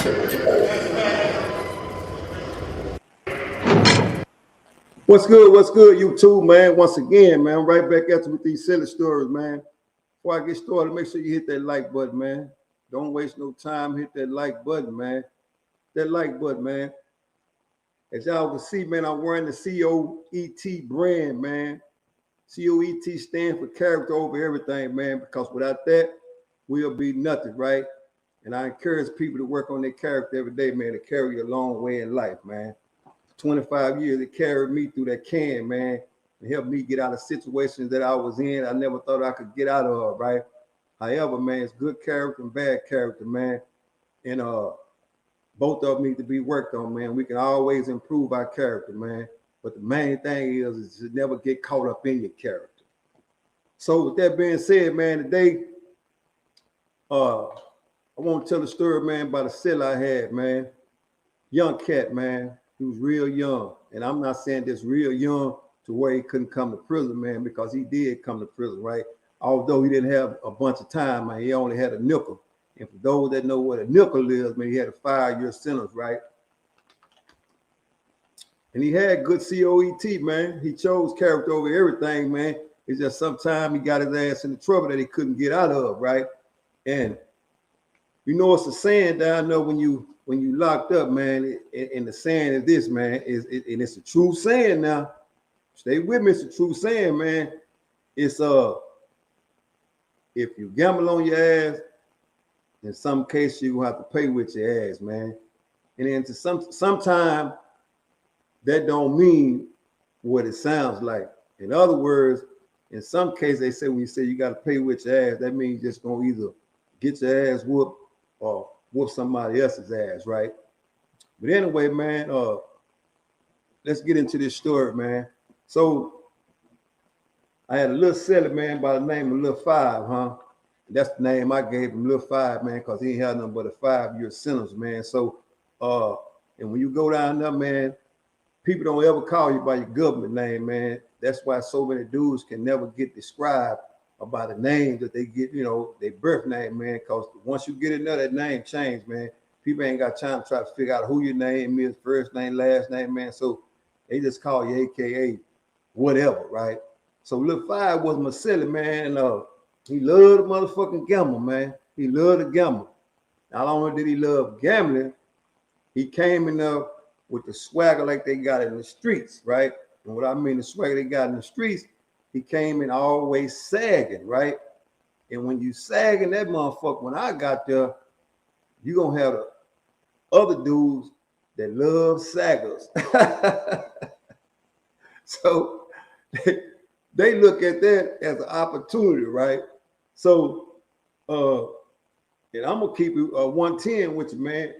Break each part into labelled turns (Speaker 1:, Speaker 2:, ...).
Speaker 1: What's good? What's good, YouTube, man? Once again, man, I'm right back at you with these Cellie Stories, man. Before I get started, make sure you hit that like button, man. Don't waste no time. Hit that like button, man. That like button, man. As y'all can see, man, I'm wearing the COET brand, man. COET stands for character over everything, man, because without that, we'll be nothing, right? And I encourage people to work on their character every day, man, to carry you a long way in life, man. 25 years, it carried me through that can, man, and helped me get out of situations that I was in I never thought I could get out of, right? However, man, it's good character and bad character, man. And both of them need to be worked on, man. We can always improve our character, man. But the main thing is to never get caught up in your character. So with that being said, man, today, I want to tell a story, man, about a cell I had, man. Young cat, man. He was real young. And I'm not saying this real young to where he couldn't come to prison, man, because he did come to prison, right? Although he didn't have a bunch of time, man, he only had a nickel. And for those that know what a nickel is, man, he had a 5-year sentence, right? And he had good COET, man. He chose character over everything, man. It's just sometimes he got his ass into trouble that he couldn't get out of, right? And you know, it's a saying down there when you locked up, man, and the saying is this, man, and it's a true saying now. Stay with me, it's a true saying, man. It's if you gamble on your ass, in some cases you have to pay with your ass, man. And then sometimes that don't mean what it sounds like. In other words, in some cases they say when you say you got to pay with your ass, that means you're just gonna either get your ass whooped or whoop somebody else's ass, right? But anyway, man, let's get into this story, man. So I had a little Cellie, man, by the name of Lil Five, huh? That's the name I gave him, Lil Five, man, because he ain't had nothing but a 5-year sentence, man. So, and when you go down there, man, people don't ever call you by your government name, man. That's why so many dudes can never get described about the name that they get, you know, their birth name, man, because once you get in there, that name changed, man. People ain't got time to try to figure out who your name is, first name, last name, man. So they just call you AKA whatever, right? So Lil Five was my Cellie, man, and he loved the motherfucking gamble, man. He loved to gamble. Not only did he love gambling, he came in there with the swagger like they got in the streets, right? And what I mean the swagger they got in the streets, he came in always sagging, right? And when you sagging that motherfucker, when I got there, you gonna have the other dudes that love saggers. So they look at that as an opportunity, right? So, and I'm gonna keep it 110 with you, man.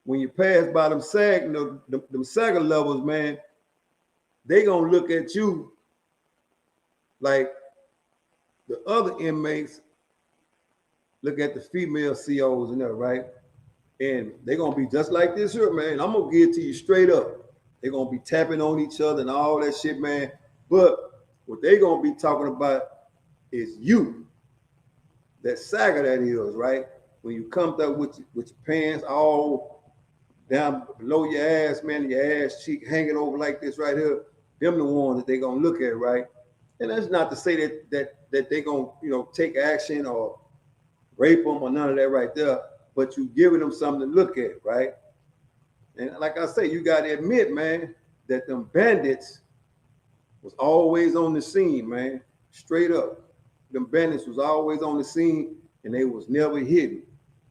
Speaker 1: When you pass by them sag, them sagger levels, man, they gonna look at you like the other inmates look at the female COs and that, right? And they're gonna be just like this here, man. I'm gonna give it to you straight up. They're gonna be tapping on each other and all that shit, man. But what they gonna be talking about is you, that sagger that is, right? When you come up with your pants all down below your ass, man, your ass cheek hanging over like this right here, them the ones that they gonna look at, right? And that's not to say that they gonna, you know, take action or rape them or none of that right there, but you giving them something to look at, right? And like I say, you gotta admit, man, that them bandits was always on the scene, man. Straight up. Them bandits was always on the scene and they was never hidden.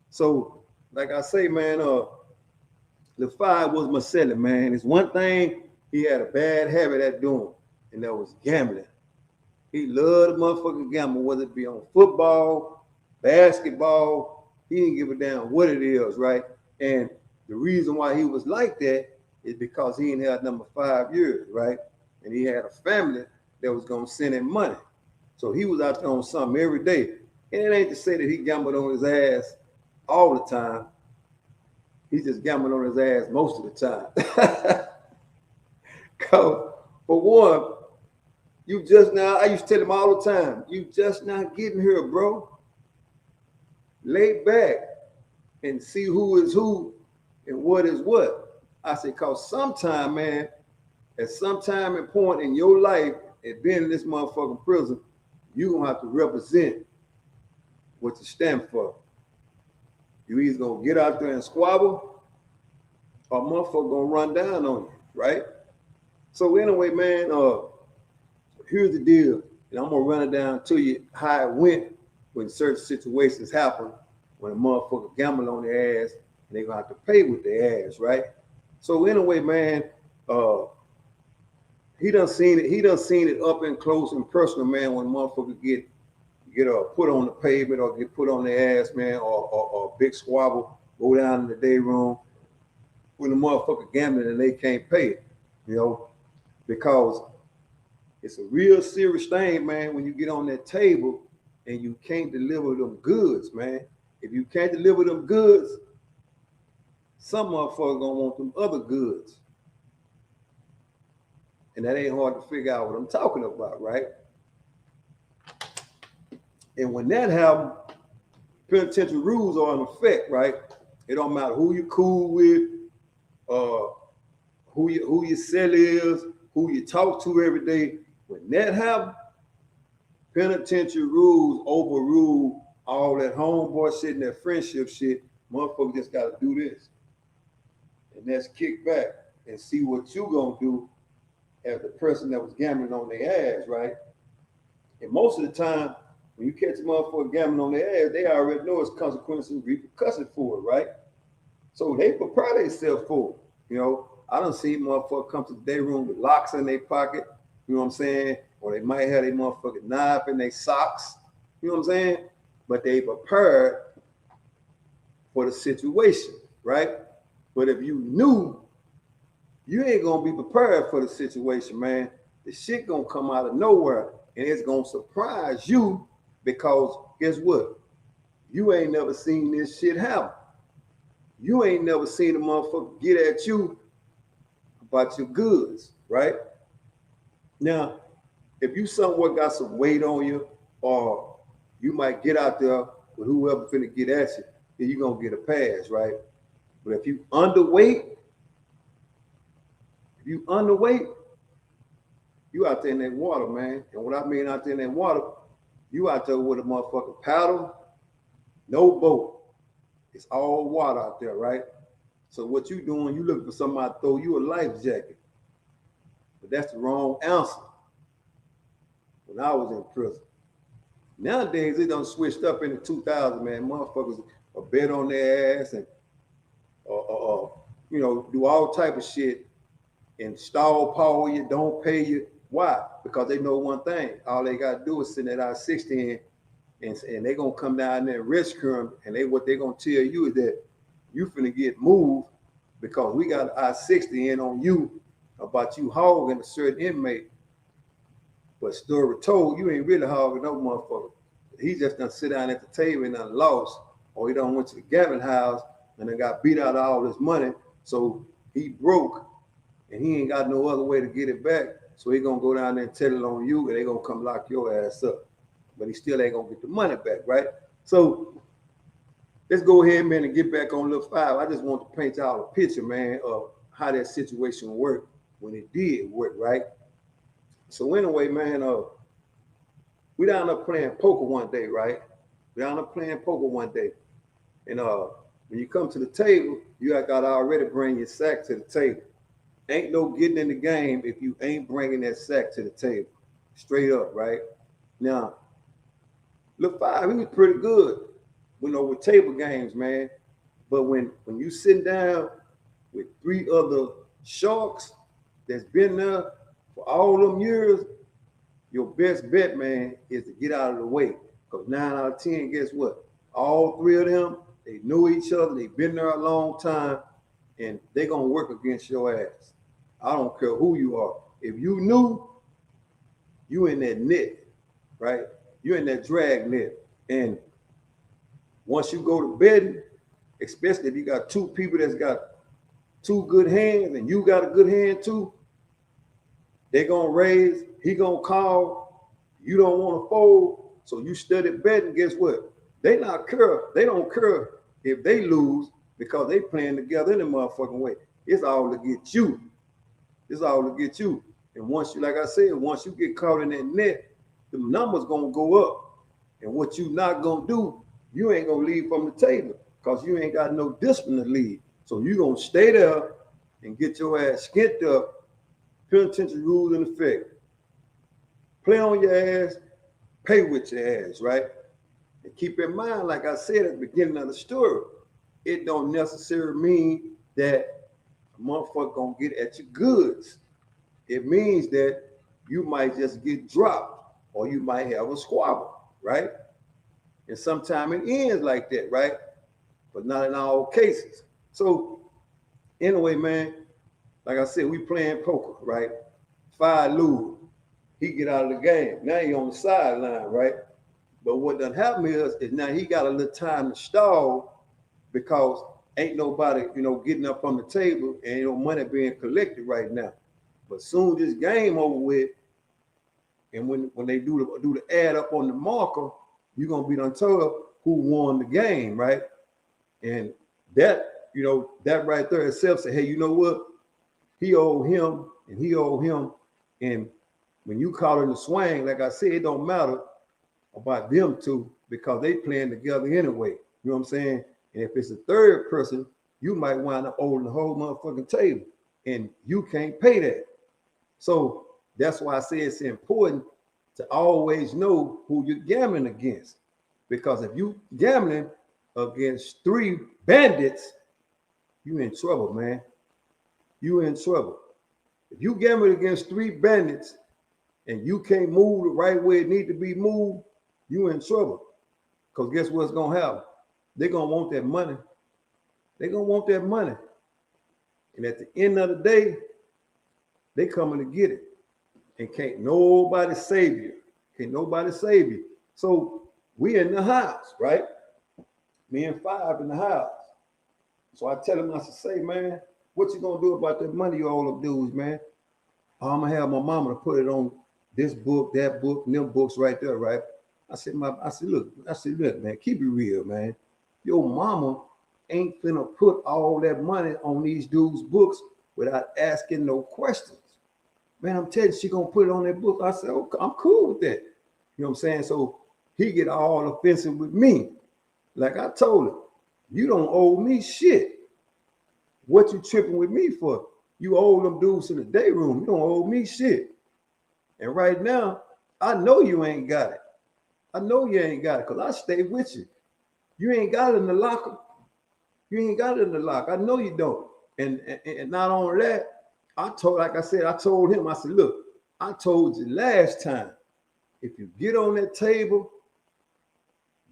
Speaker 1: So, like I say, man, Lil Five was my Cellie, man. It's one thing he had a bad habit at doing, and that was gambling. He loved the motherfucking gamble, whether it be on football, basketball. He didn't give a damn what it is, right? And the reason why he was like that is because he ain't had number 5 years, right? And he had a family that was gonna send him money. So he was out there on something every day. And it ain't to say that he gambled on his ass all the time. He just gambled on his ass most of the time. Cause for one, you just now, I used to tell him all the time, you just not getting here, bro. Lay back and see who is who and what is what. I said, cause sometime, man, at some time and point in your life, at being in this motherfucking prison, you gonna have to represent what you stand for. You either gonna get out there and squabble, or motherfucker gonna run down on you, right? So anyway, man, here's the deal, and I'm gonna run it down to you how it went when certain situations happen, when a motherfucker gamble on their ass, and they gonna have to pay with their ass, right? So anyway, man, he done seen it up and close and personal, man, when motherfucker get put on the pavement or get put on their ass, man, or a big squabble, go down in the day room when the motherfucker gambling and they can't pay it, you know, because it's a real serious thing, man, when you get on that table and you can't deliver them goods, man. If you can't deliver them goods, some motherfucker gonna want them other goods. And that ain't hard to figure out what I'm talking about, right? And when that happens, penitentiary rules are in effect, right? It don't matter who you cool with, who your cell is, who you talk to every day. When that happens, penitentiary rules overrule all that homeboy shit and that friendship shit. Motherfucker just gotta do this. And that's kick back and see what you gonna do as the person that was gambling on their ass, right? And most of the time, when you catch a motherfucker gambling on their ass, they already know it's consequences and repercussions for it, right? So they prepare themselves for it. You know, I done seen motherfuckers come to the day room with locks in their pocket, you know what I'm saying? Or they might have their motherfucking knife in their socks, you know what I'm saying? But they prepared for the situation, right? But if you knew, you ain't gonna be prepared for the situation, man. The shit gonna come out of nowhere and it's gonna surprise you because guess what? You ain't never seen this shit happen. You ain't never seen a motherfucker get at you about your goods, right? Now, if you somewhat got some weight on you, or you might get out there with whoever finna get at you, then you gonna get a pass, right? But if you underweight, you out there in that water, man. And what I mean out there in that water, you out there with a motherfucking paddle, no boat. It's all water out there, right? So what you doing, you looking for somebody to throw you a life jacket. But that's the wrong answer. When I was in prison. Nowadays, it done switched up in the 2000s, man. Motherfuckers are bet on their ass and, you know, do all type of shit and stall power you, don't pay you. Why? Because they know one thing. All they got to do is send that I-60 in, and they going to come down there and rescue them. And what they going to tell you is that you finna get moved because we got I-60 in on you about you hogging a certain inmate. But story told, you ain't really hogging no motherfucker. He just done sit down at the table and done lost, or he done went to the Gavin house and then got beat out of all his money. So he broke and he ain't got no other way to get it back. So he gonna go down there and tell it on you and they gonna come lock your ass up. But he still ain't gonna get the money back, right? So let's go ahead, man, and get back on little 5. I just want to paint y'all a picture, man, of how that situation worked when it did work, right? So anyway, man, we down there playing poker one day, right? We down there playing poker one day. And when you come to the table, you got to already bring your sack to the table. Ain't no getting in the game if you ain't bringing that sack to the table. Straight up, right? Now, look, 5, he was pretty good, you know, with table games, man. But when you sit down with 3 other sharks that's been there for all them years, your best bet, man, is to get out of the way. Because 9 out of 10, guess what? All 3 of them, they know each other. They've been there a long time, and they're going to work against your ass. I don't care who you are. If you knew, you in that net, right? You're in that drag net. And once you go to bed, especially if you got 2 people that's got 2 good hands and you got a good hand too, they're going to raise, he going to call, you don't want to fold, so you study betting, guess what? They don't care if they lose because they playing together in a motherfucking way, it's all to get you. It's all to get you. And once you, like I said, once you get caught in that net, the numbers gonna go up. And what you not gonna do, you ain't gonna leave from the table because you ain't got no discipline to leave. So you gonna stay there and get your ass skint up, penitentiary rules in effect. Play on your ass, pay with your ass, right? And keep in mind, like I said at the beginning of the story, it don't necessarily mean that a motherfucker gonna get at your goods. It means that you might just get dropped or you might have a squabble, right? And sometimes it ends like that, right? But not in all cases. So anyway, man, like I said, we playing poker, right? 5 lose. He get out of the game. Now he on the sideline, right? But what done happened is now he got a little time to stall because ain't nobody, getting up on the table and ain't no money being collected right now. But soon this game over with, and when they do the add up on the marker, you're gonna be done told who won the game, right? And that, that right there itself say, hey, you know what? He owed him and he owed him. And when you call in the swing, like I said, it don't matter about them two because they playing together anyway. You know what I'm saying? And if it's a third person, you might wind up owing the whole motherfucking table and you can't pay that. So that's why I say it's important to always know who you're gambling against. Because if you gambling against 3 bandits, you in trouble, man. You in trouble. If you gambling against 3 bandits and you can't move the right way it need to be moved, you in trouble. Because guess what's gonna happen? They're gonna want that money. They're gonna want that money. And at the end of the day, they coming to get it. And can't nobody save you. Can't nobody save you. So we in the house, right? Me and 5 in the house. So I tell him, I say, man, what you gonna do about that money you owe them dudes, man? I'm gonna have my mama to put it on this book, that book, and them books right there, right? I said, look, man, keep it real, man. Your mama ain't finna put all that money on these dudes' books without asking no questions. Man, I'm telling you, she gonna put it on that book. I said, okay, I'm cool with that. You know what I'm saying? So he get all offensive with me. Like I told him, you don't owe me shit. What you tripping with me for? You owe them dudes in the day room. You don't owe me shit. And right now, I know you ain't got it. I know you ain't got it because I stay with you. You ain't got it in the locker. You ain't got it in the locker. I know you don't. And not only that, I told him, I said, look, I told you last time, if you get on that table,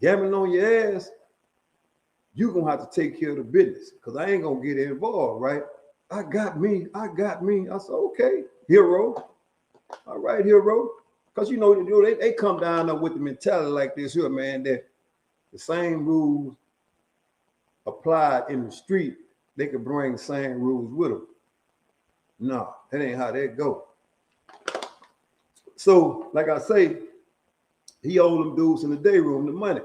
Speaker 1: gambling on your ass, you're going to have to take care of the business because I ain't going to get involved, right? I got me. I said, okay, hero. All right, hero. Because, they come down there with the mentality like this here, man, that the same rules applied in the street, they could bring the same rules with them. No, that ain't how that go. So, like I say, he owed them dudes in the day room the money.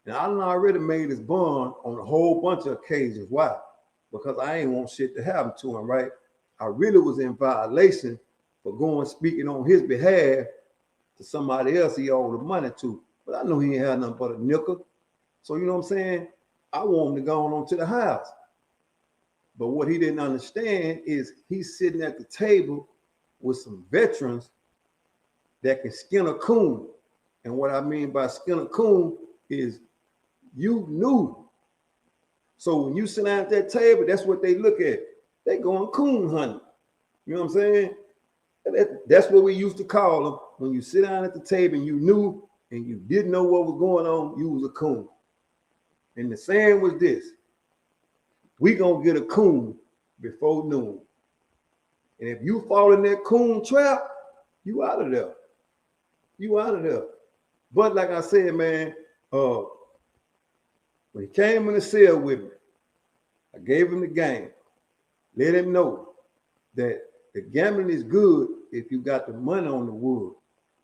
Speaker 1: And I done already made his bond on a whole bunch of occasions. Why? Because I ain't want shit to happen to him, right? I really was in violation for going speaking on his behalf to somebody else he owed the money to. But I know he ain't had nothing but a nickel. So, you know what I'm saying? I want him to go on to the house. But what he didn't understand is he's sitting at the table with some veterans that can skin a coon. And what I mean by skin a coon is you knew. So when you sit down at that table, that's what they look at. They going coon hunting. You know what I'm saying? That's what we used to call them. When you sit down at the table and you knew and you didn't know what was going on, you was a coon. And the saying was this: we gonna get a coon before noon. And if you fall in that coon trap, you out of there. You out of there. But like I said, man, when he came in the cell with me, I gave him the game. Let him know that the gambling is good if you got the money on the wood.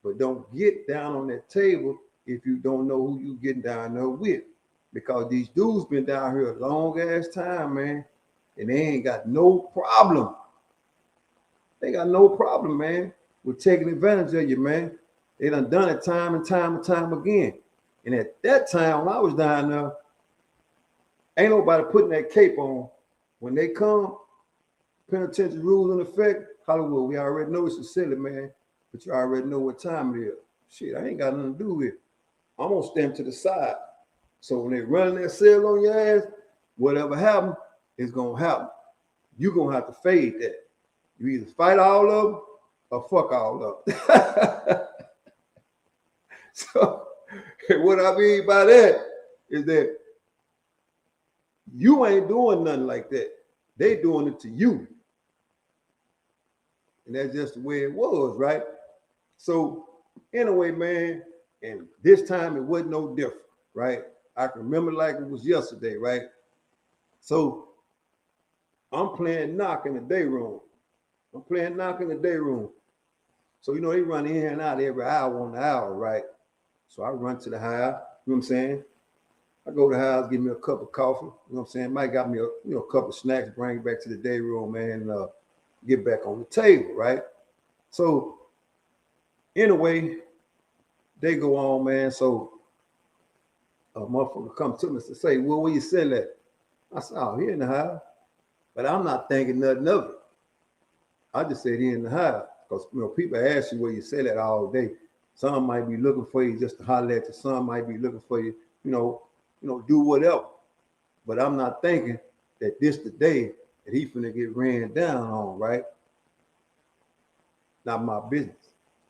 Speaker 1: But don't get down on that table if you don't know who you getting down there with. You because these dudes been down here a long ass time, man, and they ain't got no problem. They got no problem, man, with taking advantage of you, man. They done it time and time again. And at that time, when I was down there, ain't nobody putting that cape on. When they come, penitentiary rules in effect, Hollywood, we already know it's a silly, man, but you already know what time it is. Shit, I ain't got nothing to do with it. I'm gonna stand to the side. So when they running that cell on your ass, whatever happens is gonna happen. You're gonna have to fade that. You either fight all of them or fuck all of them. So what I mean by that is that you ain't doing nothing like that. They doing it to you. And that's just the way it was, right? So anyway, man, and this time it wasn't no different, right? I can remember like it was yesterday, right? So I'm playing knock in the day room. So, you know, they run in and out every hour on the hour, right? So I run to the house, you know what I'm saying? I go to the house, give me a cup of coffee, you know what I'm saying? Might got me a couple of snacks, bring it back to the day room, man, and get back on the table, right? So anyway, they go on, man. So a motherfucker come to me and say, well, where you sell that? I said, oh, here in the house. But I'm not thinking nothing of it. I just said here in the house. Because people ask you where you sell that all day. Some might be looking for you just to holler at you. Some might be looking for you, do whatever. But I'm not thinking that this the day that he finna get ran down on, right? Not my business.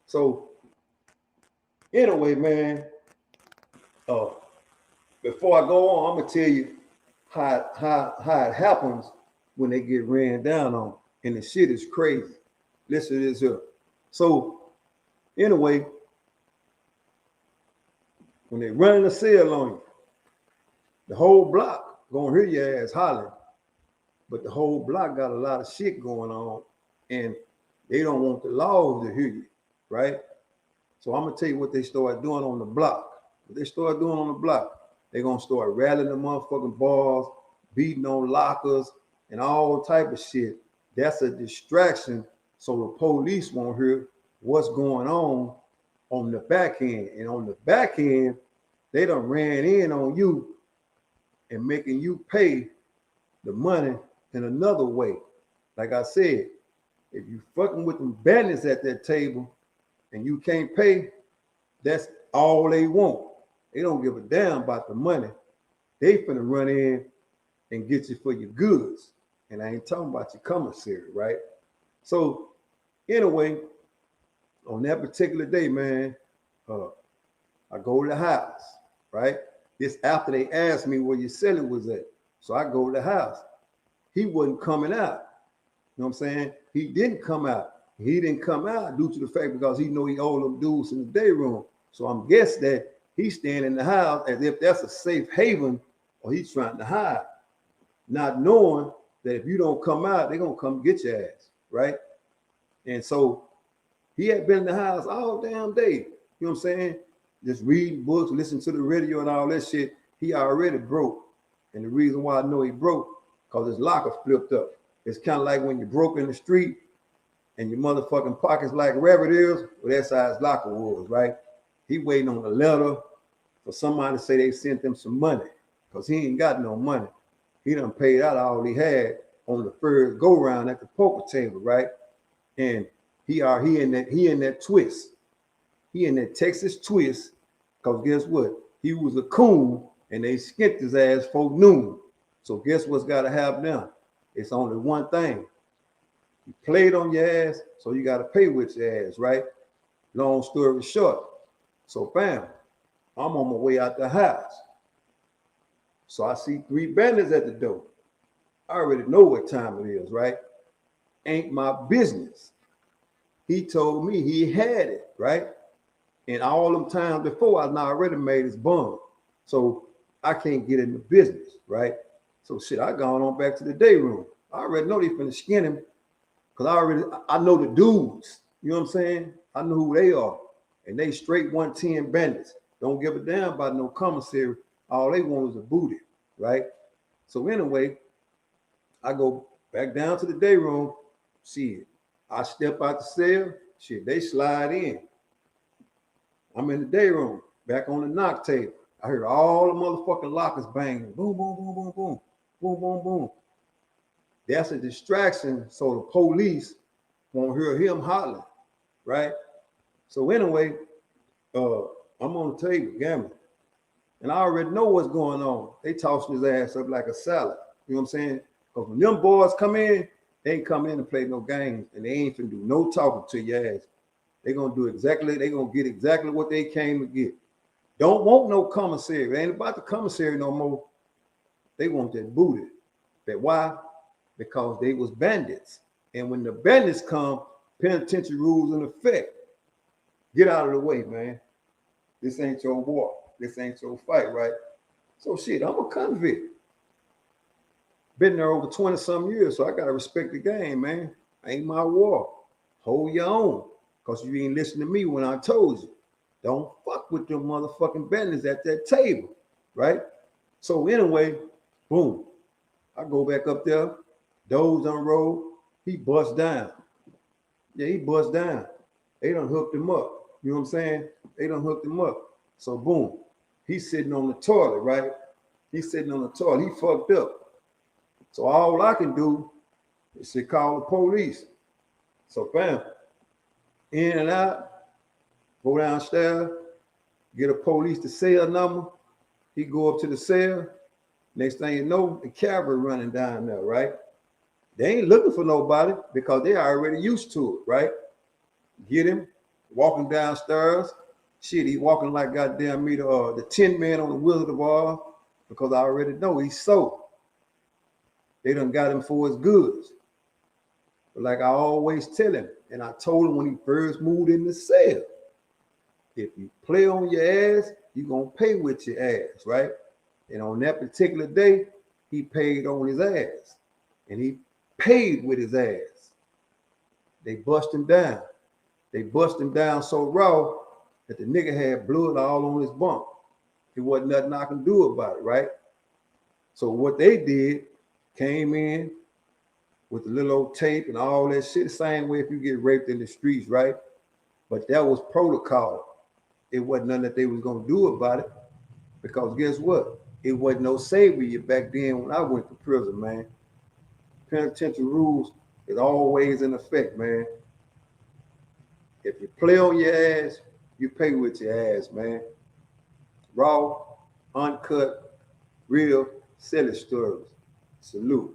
Speaker 1: So anyway, man, before I go on, I'm gonna tell you how it happens when they get ran down on. And the shit is crazy. Listen to this here. So anyway, when they run the cell on you, the whole block gonna hear your ass hollering. But the whole block got a lot of shit going on, and they don't want the laws to hear you, right? So I'm gonna tell you what they start doing on the block. What they start doing on the block, they're gonna start rattling the motherfucking bars, beating on lockers, and all type of shit. That's a distraction, so the police won't hear what's going on the back end. And on the back end, they done ran in on you and making you pay the money in another way. Like I said, if you fucking with them bandits at that table and you can't pay, that's all they want. They don't give a damn about the money. They finna run in and get you for your goods. And I ain't talking about your commissary, right? So anyway, on that particular day, man, I go to the house, right? This after they asked me where your cellie was at. So I go to the house. He wasn't coming out. You know what I'm saying? He didn't come out. He didn't come out due to the fact because he know he owed them dudes in the day room. So I'm guessing that he's staying in the house as if that's a safe haven or he's trying to hide, not knowing that if you don't come out, they're going to come get your ass, right? And so he had been in the house all damn day, you know what I'm saying? Just reading books, listening to the radio and all that shit. He already broke. And the reason why I know he broke, because his locker flipped up. It's kind of like when you broke in the street and your motherfucking pockets like rabbit ears, well, that's how his locker was, right? He waiting on a letter for somebody to say they sent him some money because he ain't got no money. He done paid out all he had on the first go round at the poker table, right? And he in that twist. He in that Texas twist, because guess what? He was a coon and they skipped his ass for noon. So guess what's got to happen now? It's only one thing. You played on your ass, so you got to pay with your ass, right? Long story short. So bam, I'm on my way out the house. So I see 3 bandits at the door. I already know what time it is, right? Ain't my business. He told me he had it, right? And all them times before, I already made his bond. So I can't get in the business, right? So shit, I gone on back to the day room. I already know they finna skin him because I know the dudes. You know what I'm saying? I know who they are. And they straight 110 bandits. Don't give a damn about no commissary. All they want is a booty, right? So anyway, I go back down to the day room. Shit, I step out the cell. Shit, they slide in. I'm in the day room, back on the knock table. I heard all the motherfucking lockers banging. Boom, boom, boom, boom, boom, boom, boom, boom. That's a distraction, so the police won't hear him hollering, right? So anyway, I'm on the table gambling, and I already know what's going on. They tossing his ass up like a salad. You know what I'm saying? Because when them boys come in, they ain't come in to play no games, and they ain't finna do no talking to your ass. They gonna do exactly. They gonna get exactly what they came to get. Don't want no commissary. It ain't about the commissary no more. They want that booty. But why? Because they was bandits. And when the bandits come, penitentiary rules in effect. Get out of the way, man. This ain't your war. This ain't your fight, right? So shit, I'm a convict. Been there over 20-some years, so I gotta respect the game, man. Ain't my war. Hold your own. Because you ain't listen to me when I told you. Don't fuck with them motherfucking bandits at that table, right? So anyway, boom. I go back up there, doors unrolled, he bust down. Yeah, he bust down. They done hooked him up. You know what I'm saying? They done hooked him up. So boom, he's sitting on the toilet, right? He's sitting on the toilet. He fucked up. So all I can do is to call the police. So bam, in and out, go downstairs, get a police to cell number. He go up to the cell. Next thing you know, the cavalry running down there, right? They ain't looking for nobody because they already used to it, right? Get him, walking downstairs. Shit, he walking like goddamn me, the Tin Man on the Wizard of Oz, because I already know he's sold. They done got him for his goods. But like I always tell him, and I told him when he first moved in the cell, if you play on your ass, you're going to pay with your ass, right? And on that particular day, he paid on his ass. And he paid with his ass. They bust him down. They bust him down so raw that the nigga had blood all on his bunk. There wasn't nothing I can do about it, right? So what they did, came in with the little old tape and all that shit, the same way if you get raped in the streets, right? But that was protocol. It wasn't nothing that they was gonna do about it, because guess what? It wasn't no savior back then when I went to prison, man. Penitentiary rules is always in effect, man. If you play on your ass, you pay with your ass, man. Raw, uncut, real, Cellie Stories. Salute.